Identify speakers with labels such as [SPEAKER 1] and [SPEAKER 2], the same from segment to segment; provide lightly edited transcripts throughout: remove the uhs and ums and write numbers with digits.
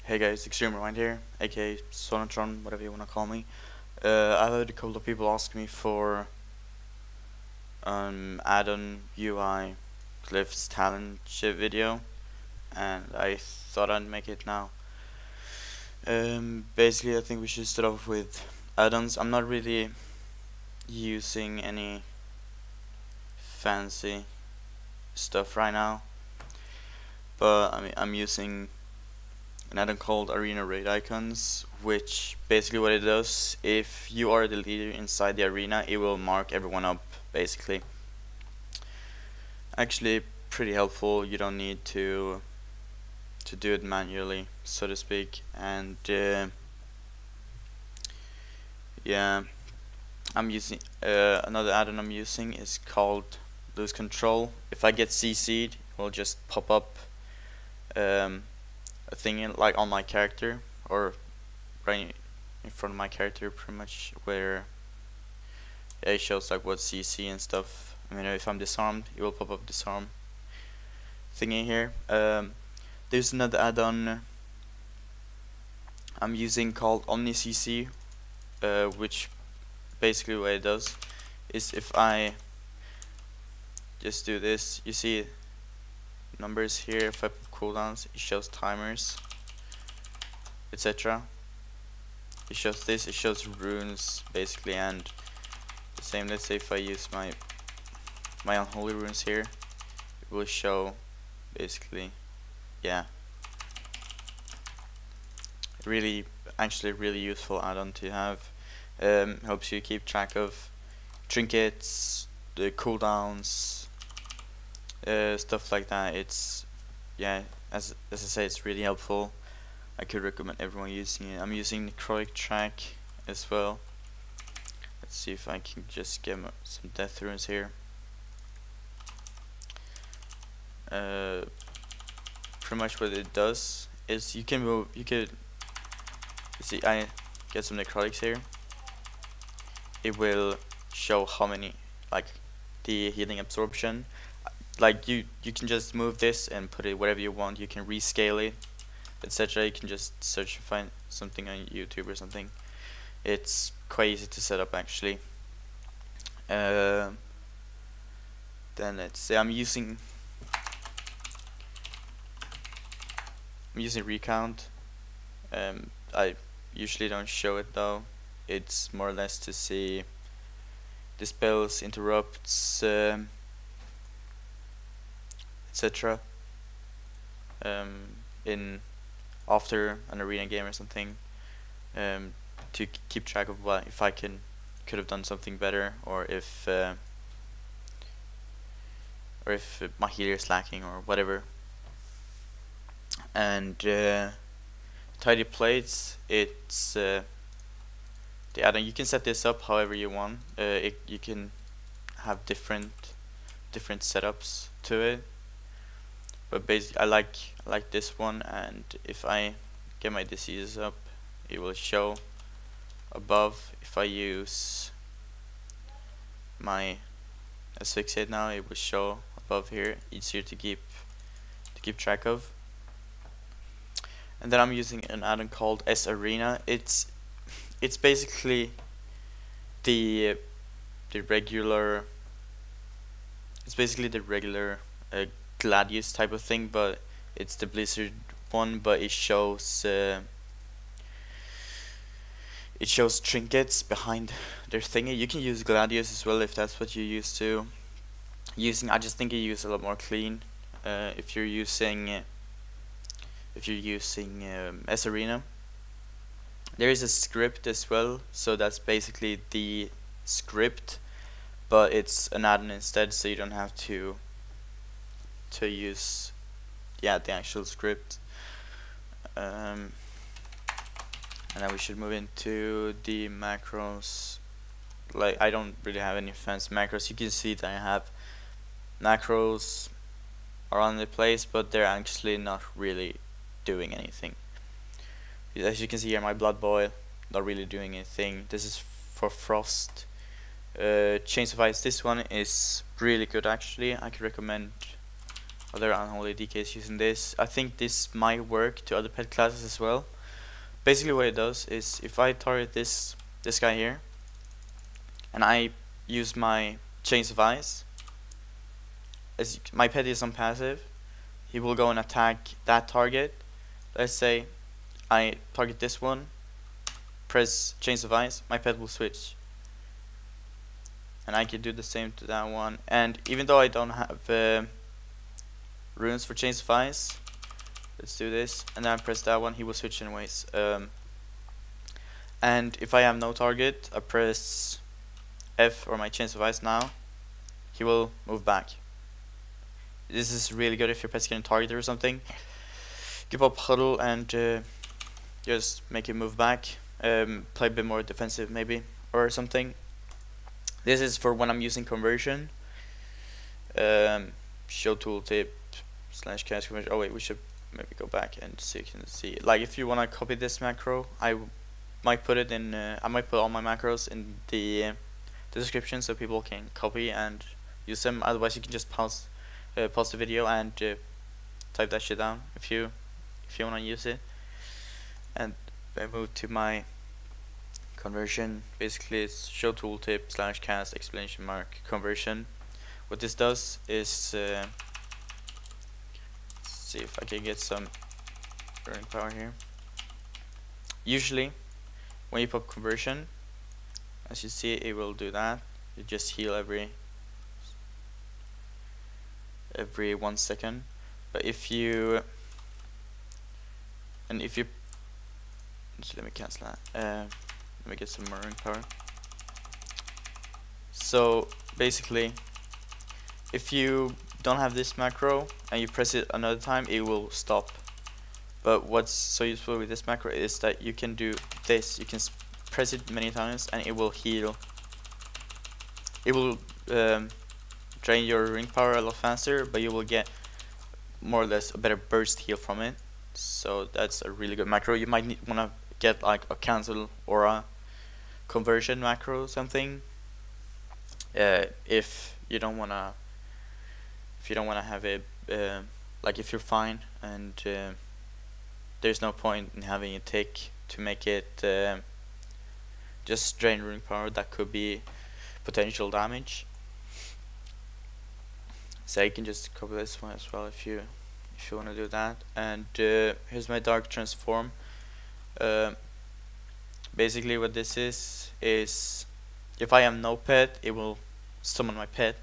[SPEAKER 1] Hey guys, Extreme Rewind here, aka Zonotron, whatever you wanna call me. I've had a couple of people ask me for add-on UI Glyphs talent shit video, and I thought I'd make it now. Basically, I think we should start off with add-ons. I'm not really using any fancy stuff right now, but I'm using an add-on called Arena Raid Icons, which basically what it does, if you are the leader inside the arena, it will mark everyone up, basically. Actually, pretty helpful. You don't need to do it manually, so to speak. And yeah, I'm using another add-on I'm using is called Lose Control. If I get CC'd, it will just pop up a thing like on my character, or right in front of my character, pretty much, where it shows like what CC and stuff. I mean, if I'm disarmed, it will pop up disarm thingy here. There's another add-on I'm using called Omni CC, which basically what it does is if I just do this, you see numbers here. If I put cooldowns, it shows timers, etc. It shows this, it shows runes basically, and the same. Let's say if I use my unholy runes here, it will show basically, yeah. Actually really useful add-on to have. Helps you keep track of trinkets, the cooldowns, stuff like that. It's, yeah, as I say, it's really helpful. I could recommend everyone using it. I'm using Necrotic Track as well. Let's see if I can just get some death runes here. Pretty much what it does is you could see, I get some necrotics here. It will show how many, like the healing absorption. Like you can just move this and put it wherever you want. You can rescale it, etc. You can just search and find something on YouTube or something. It's quite easy to set up actually. Then let's say I'm using recount. I usually don't show it though. It's more or less to see dispels, interrupts, etc. In after an arena game or something, to keep track of what if I could have done something better, or if my healer is lacking or whatever. And tidy plates, it's the add-on. You can set this up however you want. You can have different setups to it, but basically I like this one. And if I get my diseases up, it will show above. If I use my asphyxiate now, it will show above here, easier to keep track of. And then I'm using an add-on called S Arena. It's basically the regular. It's basically the regular Gladius type of thing, but it's the Blizzard one. But it shows trinkets behind their thingy. You can use Gladius as well if that's what you're used to using. I just think you use a lot more clean if you're using S Arena. There is a script as well, so that's basically the script, but it's an add-on instead, so you don't have to use the actual script. And then we should move into the macros. Like, I don't really have any fancy macros. You can see that I have macros around the place, but they're actually not really doing anything. As you can see here, my blood boil, not really doing anything. This is for frost. Chains of Ice, this one is really good actually. I could recommend other unholy DKs using this. I think this might work to other pet classes as well. Basically what it does is if I target this guy here and I use my Chains of Ice, as my pet is on passive, he will go and attack that target. Let's say I target this one, press Chains of Ice, my pet will switch. And I can do the same to that one. And even though I don't have runes for Chains of Ice, let's do this, and then I press that one, he will switch anyways. And if I have no target, I press F or my Chains of Ice now, he will move back. This is really good if your pet's getting targeted or something. Give up Huddle and just make it move back. Play a bit more defensive maybe, or something. This is for when I'm using conversion. Show tooltip / cast conversion. Oh wait, we should maybe go back and so you can see. Like if you want to copy this macro, I might put it in. I might put all my macros in the description so people can copy and use them. Otherwise, you can just pause the video and type that shit down if you want to use it. And I move to my conversion. Basically, it's show tooltip / cast exclamation mark conversion. What this does is let's see if I can get some burning power here. Usually, when you pop conversion, as you see, it will do that. You just heal every 1 second. But if you just let me cancel that. Let me get some more ring power. So basically, if you don't have this macro and you press it another time, it will stop. But what's so useful with this macro is that you can do this. You can press it many times and it will heal. It will drain your ring power a lot faster, but you will get more or less a better burst heal from it. So that's a really good macro. You might want to get like a cancel or a conversion macro or something. If you don't wanna have it, like if you're fine and there's no point in having a tick to make it just drain ring power, that could be potential damage. So you can just copy this one as well if you want to do that. And here's my dark transform. Basically what this is if I have no pet, it will summon my pet,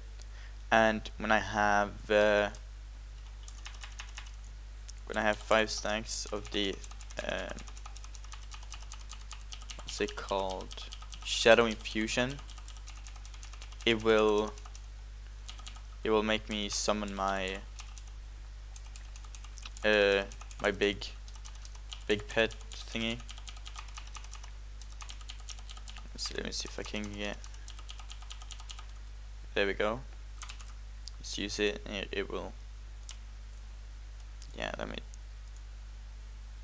[SPEAKER 1] and when I have 5 stacks of the what's it called, Shadow Infusion, it will make me summon my my big pet thingy. Let me see if I can get. There we go. Let's use it. It will. Yeah, let me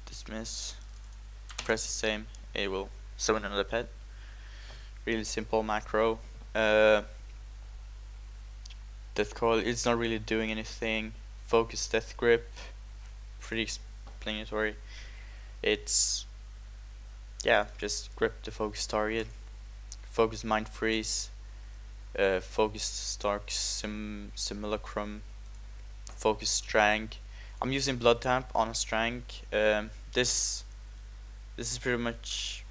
[SPEAKER 1] dismiss. Press the same. It will summon another pet. Really simple macro. Death coil. It's not really doing anything. Focus death grip. Pretty explanatory. It's just grip the focus target. Focus mind freeze. Focus stark simulacrum. Focus strang. I'm using blood tap on a strang. This is pretty much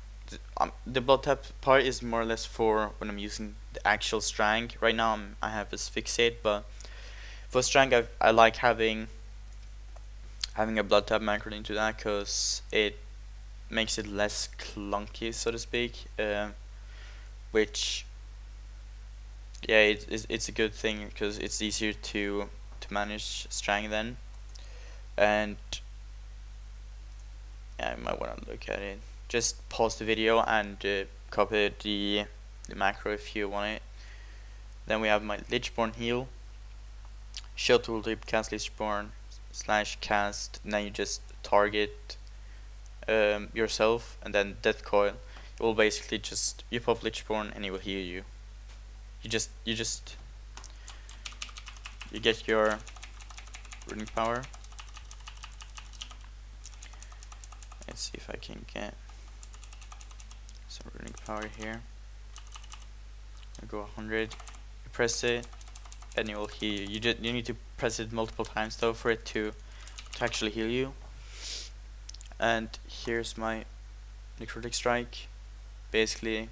[SPEAKER 1] the blood tap part is more or less for when I'm using the actual strang. Right now I have this fixate, but for strang I like having a blood tap macro into that because it makes it less clunky, so to speak. Which it's a good thing because it's easier to manage strang then. And I might want to look at it. Just pause the video and copy the macro if you want it. Then we have my Lichborn heal. Show tooltip cast Lichborn / cast, and then you just target yourself, and then death coil. It will basically just you pop Lichborn and it will heal you. You get your runic power. Let's see if I can get some runic power here. I'll go 100. You press it, and it will heal you. You need to press it multiple times though for it to actually heal you. And here's my necrotic strike. Basically,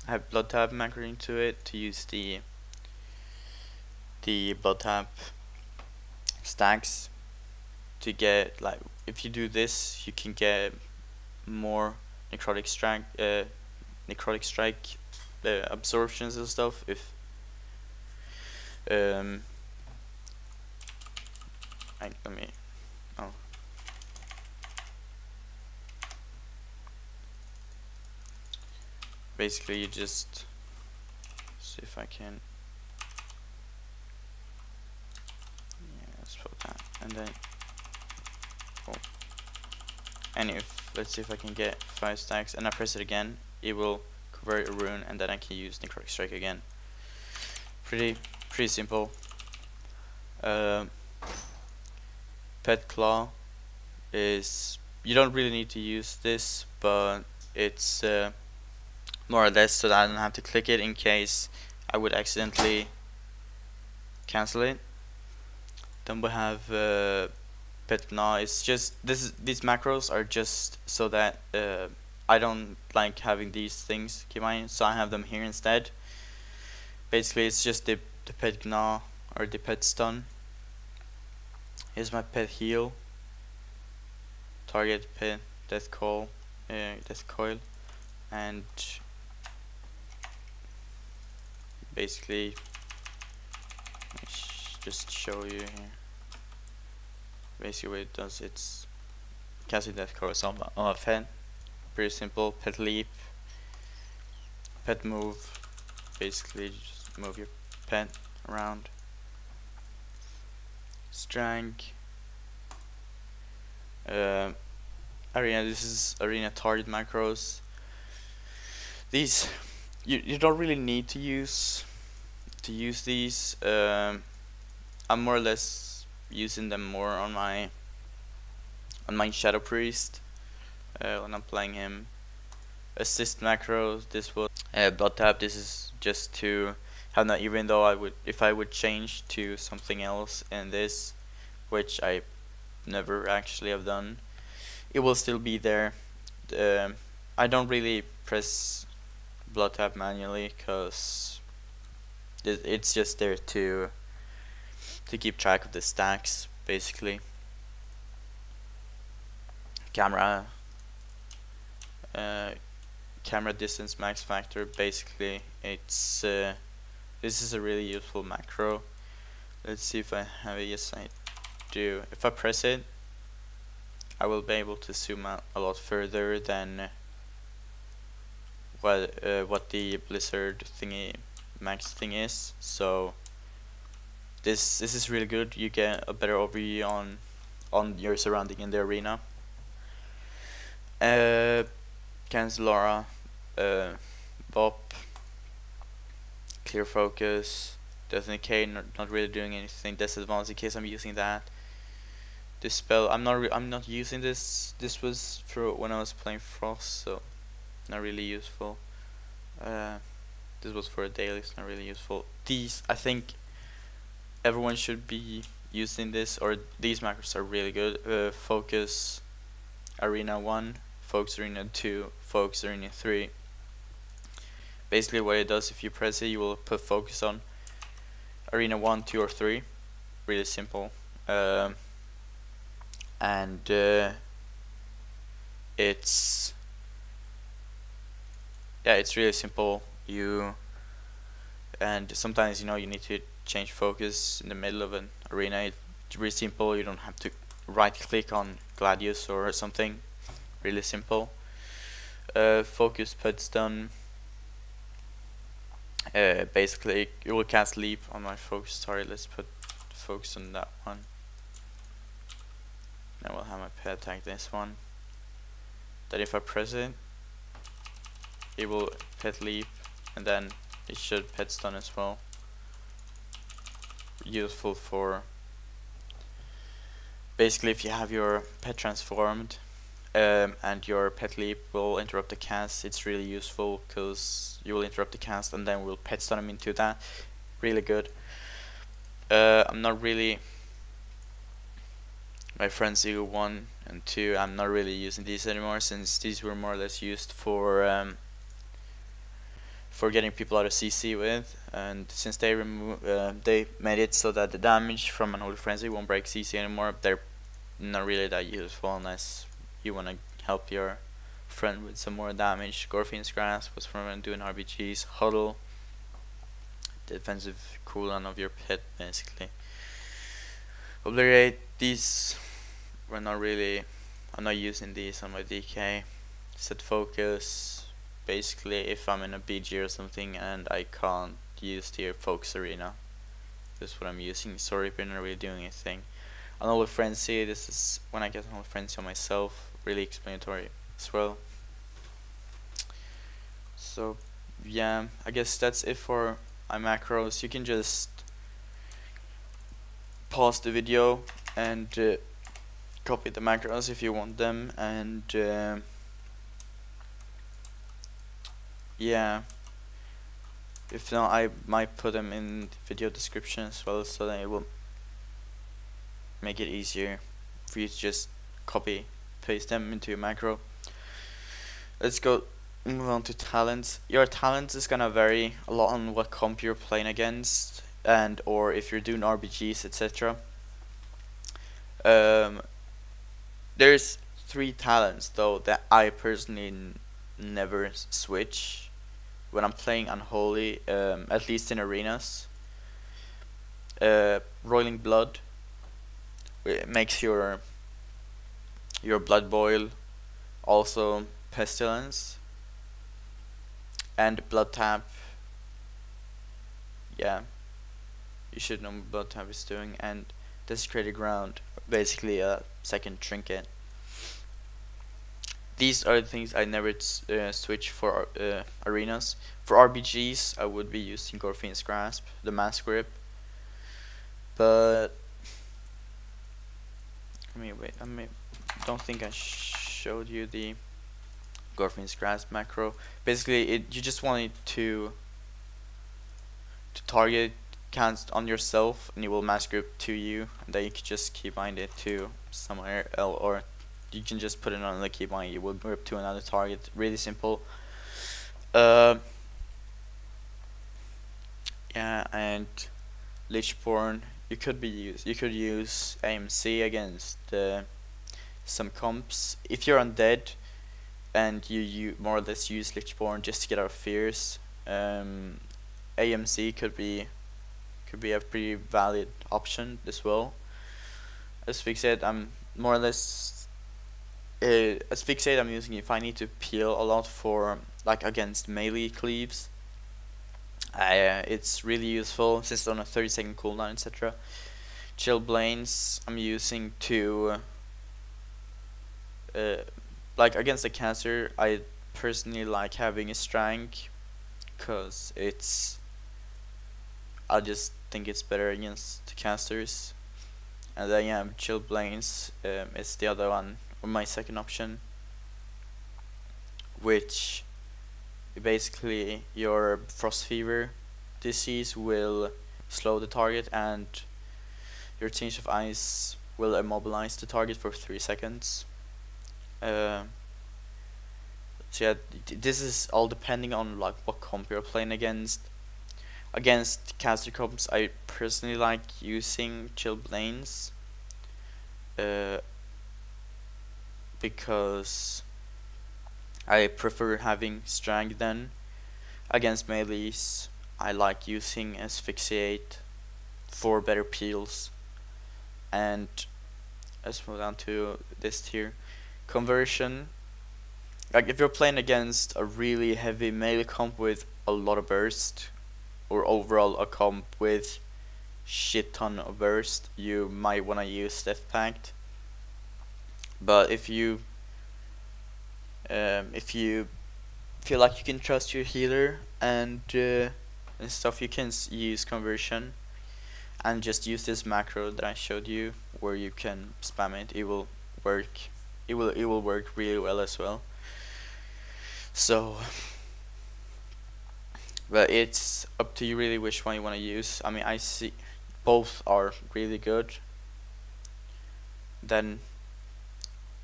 [SPEAKER 1] I have blood tap macro into it to use the blood tap stacks to get, like, if you do this, you can get more necrotic strike absorptions and stuff. If let me basically you just see if I can, yeah, let's put that, and then and if, let's see if I can get 5 stacks and I press it again, it will convert a rune, and then I can use necrotic strike again. Pretty simple. Pet claw is, you don't really need to use this, but it's more or less so that I don't have to click it in case I would accidentally cancel it. Then we have pet gnaw. It's just these macros are just so that I don't like having these things combined, so I have them here instead. Basically, it's just the pet gnaw or the pet stun. Here's my pet heal. Target pet death coil, and basically just show you here. Basically, what it does, it's casting death coil on a pet. Pretty simple. Pet leap, pet move. Basically, just move your pet around. Strength. Arena. This is arena target macros. These you don't really need to use these. I'm more or less using them more on my Shadow Priest when I'm playing him. Assist macros. This will blood tap. This is just to have that, even though if I would change to something else in this, which I never actually have done, it will still be there. I don't really press blood tap manually because it's just there to keep track of the stacks, basically. Camera distance max factor. Basically, it's this is a really useful macro. Let's see if I have it. Yes, I do. If I press it, I will be able to zoom out a lot further than what the Blizzard thingy max thing is. So this is really good. You get a better overview on your surrounding in the arena. Cancel aura, bop, clear focus, death decay, not really doing anything. Disadvantage in case I'm using that. This spell, I'm not using this. This was for when I was playing Frost, so not really useful. This was for a daily, it's not really useful. These, I think everyone should be using this, or these macros are really good. Focus Arena 1, Focus Arena 2, Focus Arena 3. Basically what it does, if you press it, you will put focus on Arena 1, 2 or 3. Really simple. And it's really simple. And sometimes you need to change focus in the middle of an arena. It's really simple. You don't have to right click on Gladius or something. Really simple. Focus pet stun. Basically it will cast leap on my focus target. Let's put focus on that one. Then we'll have my pet attack this one. Then if I press it, it will pet leap, and then it should pet stun as well. Useful for basically if you have your pet transformed and your pet leap will interrupt the cast, it's really useful because you will interrupt the cast and then we'll pet stun him into that. Really good. I'm not really, my Frenzy 1 and 2, I'm not really using these anymore since these were more or less used for getting people out of CC with, and since they made it so that the damage from an Holy Frenzy won't break CC anymore, they're not really that useful unless you want to help your friend with some more damage. Gorfian's Grasp was from doing RBGs. Huddle, defensive cooldown of your pet, basically. Obliterate, these were not really, I'm not using these on my DK. Set focus, basically if I'm in a BG or something and I can't use the focus arena, this is what I'm using. Sorry if you're not really doing anything. An Holy Frenzy, this is when I get an Holy Frenzy on myself, really explanatory as well. So yeah, I guess that's it for my macros. You can just pause the video and copy the macros if you want them, and yeah, if not I might put them in the video description as well, so that it will make it easier for you to just copy paste them into your macro. Let's go move on to talents. Your talents is gonna vary a lot on what comp you're playing against, and or if you're doing RBGs, etc. There's 3 talents though that I personally never switch when I'm playing Unholy, at least in arenas. Roiling Blood, it makes your blood boil. Also Pestilence and Blood Tap. Yeah, you should know what Blood Tap is doing. And Desecrated Ground, basically a second trinket. These are the things I never switch for arenas. For RBGs, I would be using Gorfian's Grasp, the Mass Grip. But don't think I showed you the Gorfian's Grasp macro. Basically, you just want it to target cast on yourself, and it will Mass Grip to you, and then you can just keybind it to somewhere else, or you can just put it on the keybind, you will grip to another target. Really simple. Yeah, and Lichborn, you could use AMC against some comps. If you're undead and you more or less use Lichborn just to get out of fears, AMC could be a pretty valid option as well. As Fixate, I'm more or less as Fixate I'm using if I need to peel a lot for like against melee cleaves. It's really useful since it's on a 30-second cooldown, etc. Chillblains I'm using to like against the caster. I personally like having a Strength because I just think it's better against the casters. And then yeah, Chillblains is the other one, or my second option, which basically your Frost Fever disease will slow the target, and your Tinge of Ice will immobilize the target for 3 seconds. So yeah, this is all depending on like what comp you're playing against. Against caster comps, I personally like using Chillblains because I prefer having Strength then. Against melees, I like using Asphyxiate for better peels. And let's move down to this tier. Conversion. Like if you're playing against a really heavy melee comp with a lot of burst, or overall a comp with shit ton of burst, you might want to use Death Pact. But if you feel like you can trust your healer and stuff, you can use Conversion and just use this macro that I showed you where you can spam it. It will work. It will work really well as well. So, but it's up to you really which one you want to use. I mean, I see both are really good. Then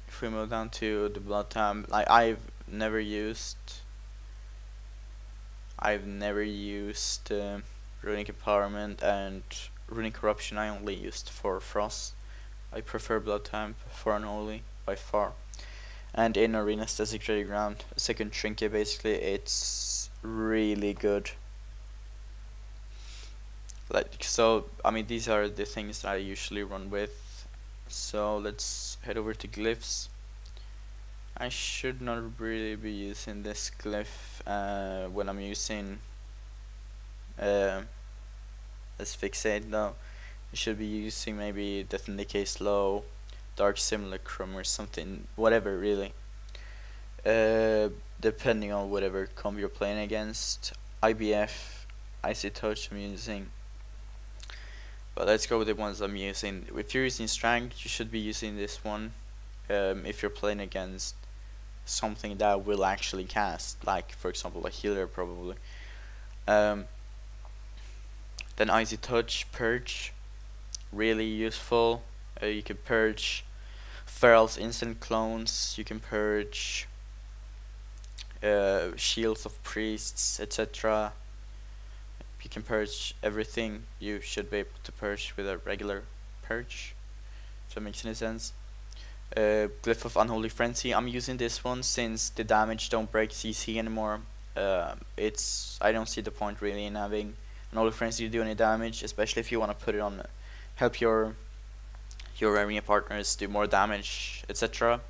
[SPEAKER 1] if we move down to the blood time, like I've never used runic empowerment, and runic corruption I only used for frost. I prefer blood time for unholy by far. And in arena static ready ground, second trinket basically, it's really good. Like, so I mean, these are the things that I usually run with. So let's head over to glyphs. I should not really be using this glyph when I'm using let's fixate though. I should be using maybe Death and Decay Slow, Dark Simulacrum or something, whatever really. Depending on whatever comp you're playing against. IBF, Icy Touch I'm using. But let's go with the ones I'm using. If you're using Strength, you should be using this one. If you're playing against something that will actually cast, like for example a healer probably. Then Icy Touch, Purge, really useful. You can purge Feral's instant clones, you can purge shields of priests, etc. You can purge everything you should be able to purge with a regular purge, if that makes any sense. Glyph of Unholy Frenzy, I'm using this one since the damage don't break CC anymore. I don't see the point really in having Unholy Frenzy to do any damage, especially if you want to put it on, help your arena partners do more damage, etc.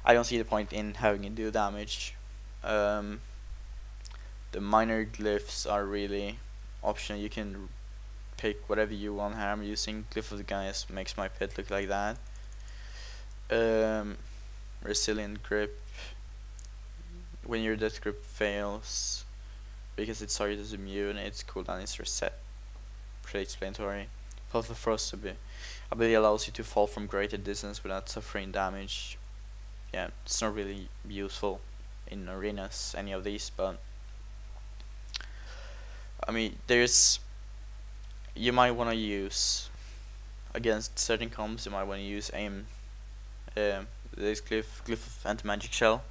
[SPEAKER 1] I don't see the point in having it do damage. The minor glyphs are really optional. You can pick whatever you want. I'm using Glyph of the Gaius, makes my pet look like that. Resilient Grip, when your death grip fails because its target is immune, its cooldown is reset. Pretty explanatory. Path of Frost ability allows you to fall from greater distance without suffering damage. Yeah, it's not really useful in arenas, any of these, but I mean, you might want to use against certain comps. You might want to use aim. This Glyph of Anti-Magic Shell,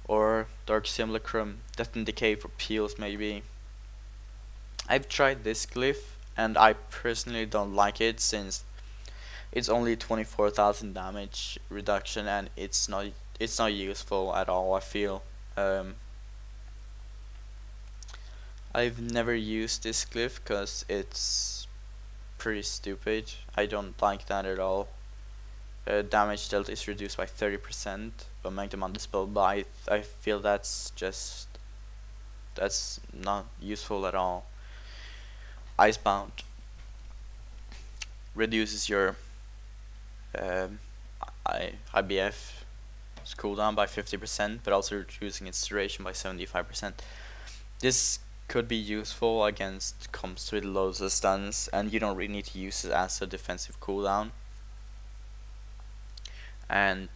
[SPEAKER 1] or Dark Simulacrum, Death and Decay for peels maybe. I've tried this glyph and I personally don't like it since it's only 24,000 damage reduction and it's not useful at all, I feel. I've never used this glyph because it's pretty stupid. I don't like that at all. Damage dealt is reduced by 30%, but make them undispelled. But I feel that's not useful at all. Icebound reduces your IBF cooldown by 50%, but also reducing its duration by 75%. This could be useful against comps with loads of stuns, and you don't really need to use it as a defensive cooldown. And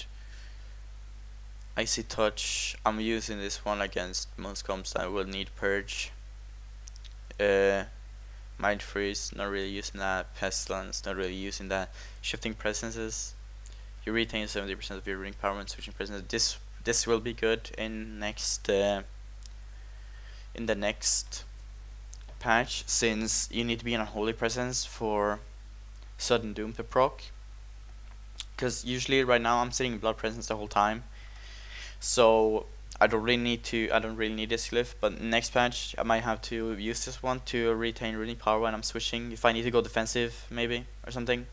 [SPEAKER 1] Icy Touch, I'm using this one against most comps that will need purge. Mind Freeze, not really using that. Pestilence, not really using that. Shifting Presences, you retain 70% of your ring power when switching presences. This will be good in the next patch, since you need to be in a holy presence for sudden doom to proc. Because usually right now I'm sitting in blood presence the whole time, so I don't really need this glyph. But next patch I might have to use this one to retain runic power when I'm switching, if I need to go defensive maybe or something.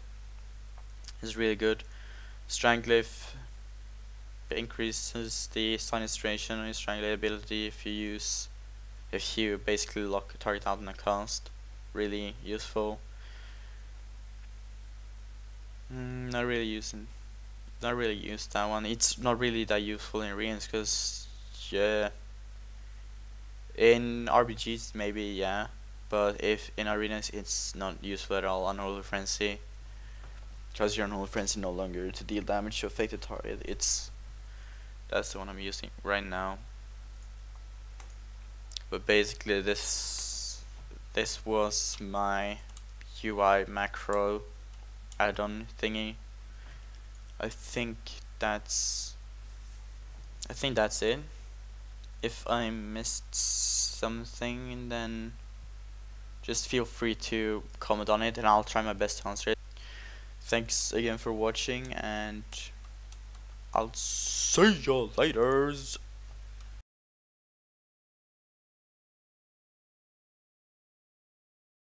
[SPEAKER 1] It's really good. Strength glyph increases the sinus duration and strangulate ability if you basically lock a target out in a cast. Really useful. Not really use that one. It's not really that useful in arenas, because in RPGs maybe, yeah, but if in arenas it's not useful at all. Unholy Frenzy, Because your normal frenzy no longer to deal damage to affected target. That's the one I'm using right now. But basically this was my UI macro add-on thingy. I think that's it. If I missed something, then just feel free to comment on it and I'll try my best to answer it. Thanks again for watching, and I'll see you later.